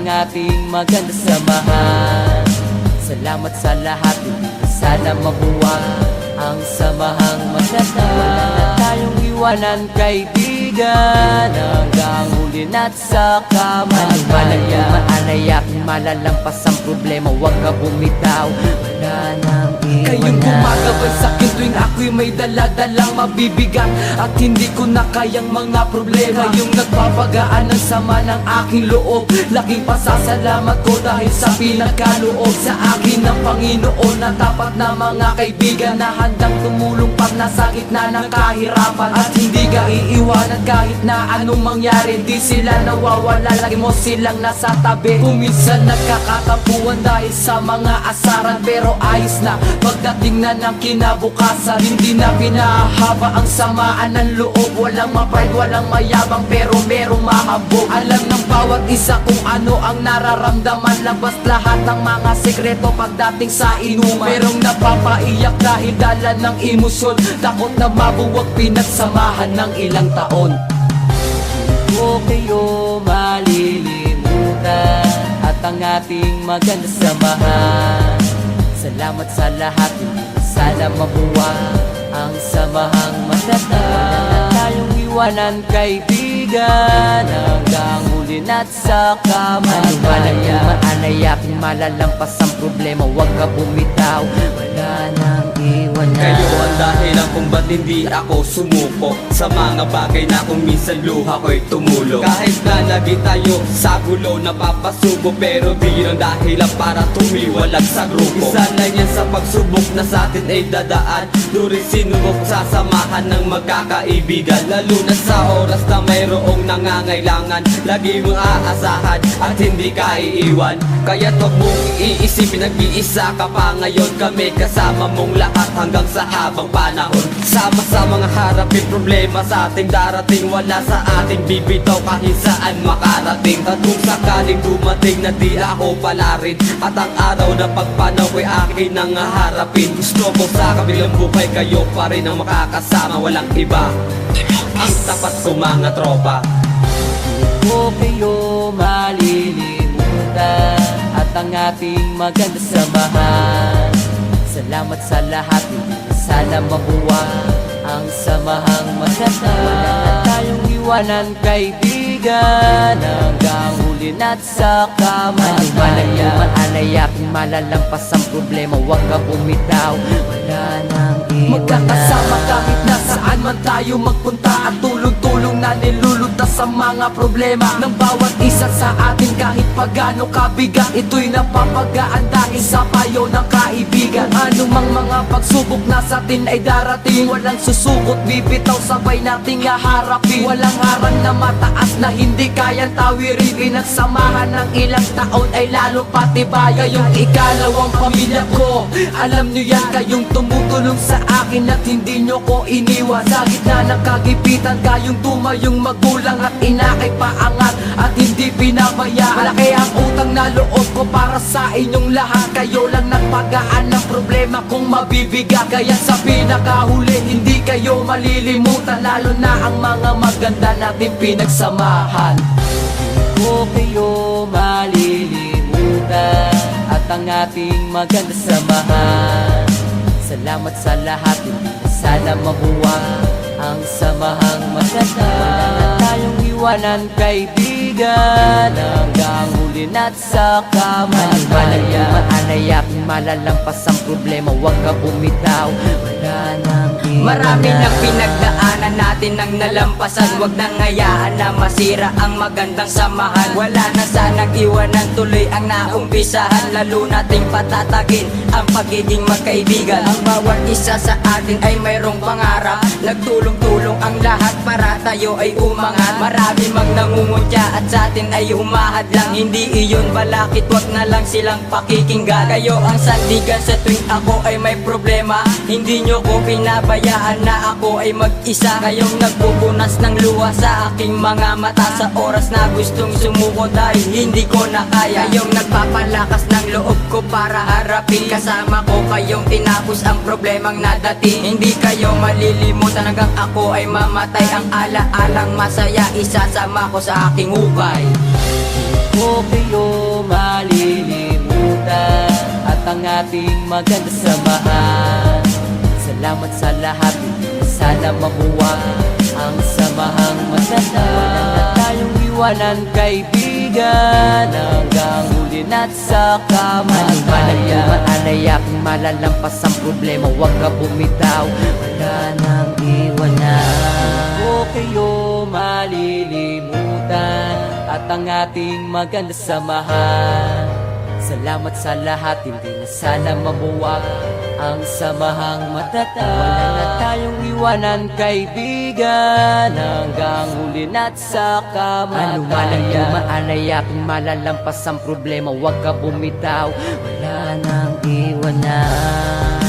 ang ating maganda samahan. Salamat sa lahat, hindi na sana mabuwag ang samahang maganda. Wala na tayong iwanan kaibigan, hanggang huli na't sa kamatayan. Maanay aking malalampas ang problema, huwag ka bumitaw, wala nang iwanan. Kayong gumagabay sa'kin tuwing ako'y may daladalang mabibigat at hindi ko na kayang mga problema. Kayong nagpapagaan ng sama ng aking loob, laking pasasalamat ko dahil sa pinagkaloob sa akin ng Panginoon na tapat na mga kaibigan na handang tumulong pag nasa gitna ng kahirapan. At hindi ka iiwanan kahit na anong mangyari, di sila nawawala, lagi mo silang nasa tabi. Kung minsan nagkakatampuan dahil sa mga asaran, pero ayos na pagdating na ng kinabukasan. Hindi na pinahaba ang samaan ng loob, walang ma-pride, walang mayabang, pero merong mahabog. Alam ng bawat isa kung ano ang nararamdaman, labas lahat ng mga sekreto pagdating sa inuman. Merong napapaiyak dahil dala ng emosyon, takot na mabuwag pinagsamahan ng ilang taon. Huwag kayo malilimutan at ang ating maganda samahan. Salamat sa lahat, hindi na sana mabuwag ang samahang maganda. Wala na tayong iwanan kaibigan, hanggang huli na't sa kamatayan. Maanay aking malalampas ang problema, huwag ka bumitaw, wala nang iwanan. Kayo ang dahilan kung ba't hindi ako sumuko sa mga bagay na kung minsan luha ko'y tumulo. Kahit na lagi tayo sa gulo napapasubo, pero di yun ang dahilan para tumiwalag sa grupo. Isa na yan sa pagsubok na sa atin ay dadaan, during sinubok sasamahan ng magkakaibigan. Lalo na sa oras na mayroong nangangailangan, lagi mong aasahan at hindi ka iiwan. Kaya't huwag mong iisipin, nag-iisa ka pa ngayon. Kami kasama mong lahat hanggang sa habang panahon. Sama-sama nga harapin problema sa ating darating, wala sa ating bibitaw kahit saan makarating. At kung sakaling dumating na di ako pala rin, at ang araw na pagpanaw ko'y akin ang harapin, gusto ko sa kabilang buhay kayo pa rin ang makakasama, walang iba ang tapat ko mga tropa. Huwag kayo malilimutan at ang ating maganda samahan. Salamat sa lahat, hindi na sana mabuwag ang samahang maganda. Wala na tayong iwanan kaibigan, hanggang huli na't sa kamatayan. Maanay aking malalampas ang problema, huwag ka bumitaw, wala nang iwanan. Magkakasama kahit nasaan man tayo magpunta, at tulong-tulong na nilulutas sa mga problema ng bawat isa sa atin kahit pagano kabigat. Ito'y napapagaan dahil sa payo ng kaibigan. Anumang mga pagsubok na sa atin ay darating, walang susukot bibitaw, sabay nating haharapin. Walang harang na mataas na hindi kayang tawirin, pinagsamahan ng ilang taon ay lalo patibay. Kayong ikalawang pamilya ko, alam nyo yan, kayong tumutulong sa akin at hindi nyo ko iniwan. Sa gitna ng kagipitan, kayong tumayong magulang at inakay paangat at hindi pinabaya. Malaki ang utang na loob ko para sa inyong lahat, kayo lang nagpagaan ng problema kung mabibigat. Kaya sa pinakahuli, hindi kayo malilimutan, lalo na ang mga maganda natin pinagsamahan. Huwag kayo malilimutan at ang ating maganda samahan. Salamat sa lahat, hindi na sana mabuwag ang samahang maganda. Wala na tayong iwanan kaibigan, hanggang huli na't sa kamatayan. Maanay aking malalampas ang problema, huwag ka bumitaw, wala nang iwanan. Marami nang pinagdaanan natin ang nalampasan, wag nang hayaan na masira ang magandang samahan. Wala na sanang iwanan, tuloy ang naumpisahan, lalo nating patatagin ang pagiging magkaibigan. Ang bawat isa sa atin ay mayroong pangarap, nagtulong-tulong ang lahat para tayo ay umangat. Marami mang nangungutya at sa atin ay humahad lang, hindi iyon balakit, wag na lang silang pakikinggan. Kayo ang sandigan sa tuwing ako ay may problema, hindi nyo ko pinabayaan na ako ay mag-isa. Kayong nagpupunas ng luha sa aking mga mata sa oras na gustong sumuko dahil hindi ko na kaya. Kayong nagpapalakas ng loob ko para harapin, kasama ko kayong tinapos ang problemang nadating. Hindi kayo malilimutan hanggang ako ay mamatay, ang ala-alang masaya isasama ko sa aking hukay. Huwag kayo ang ating maganda samahan. Salamat sa lahat, hindi na sana mabuwa ang samahang maganda. Wala na tayong iwanan, kaibigan, hanggang huli na't sa kamatayan. Manalaya kung malalampas ang problema, huwag ka bumitaw, wala nang iwanan. O kayo malilimutan at ang ating maganda samahan. Salamat sa lahat, hindi na sana mabuwag ang samahang matatag. Wala na tayong iwanan, kaibigan, hanggang huli na't sa kamatayan. Anuman ang dumaanaya kung malalampas ang problema, huwag ka bumitaw, wala nang iwanan.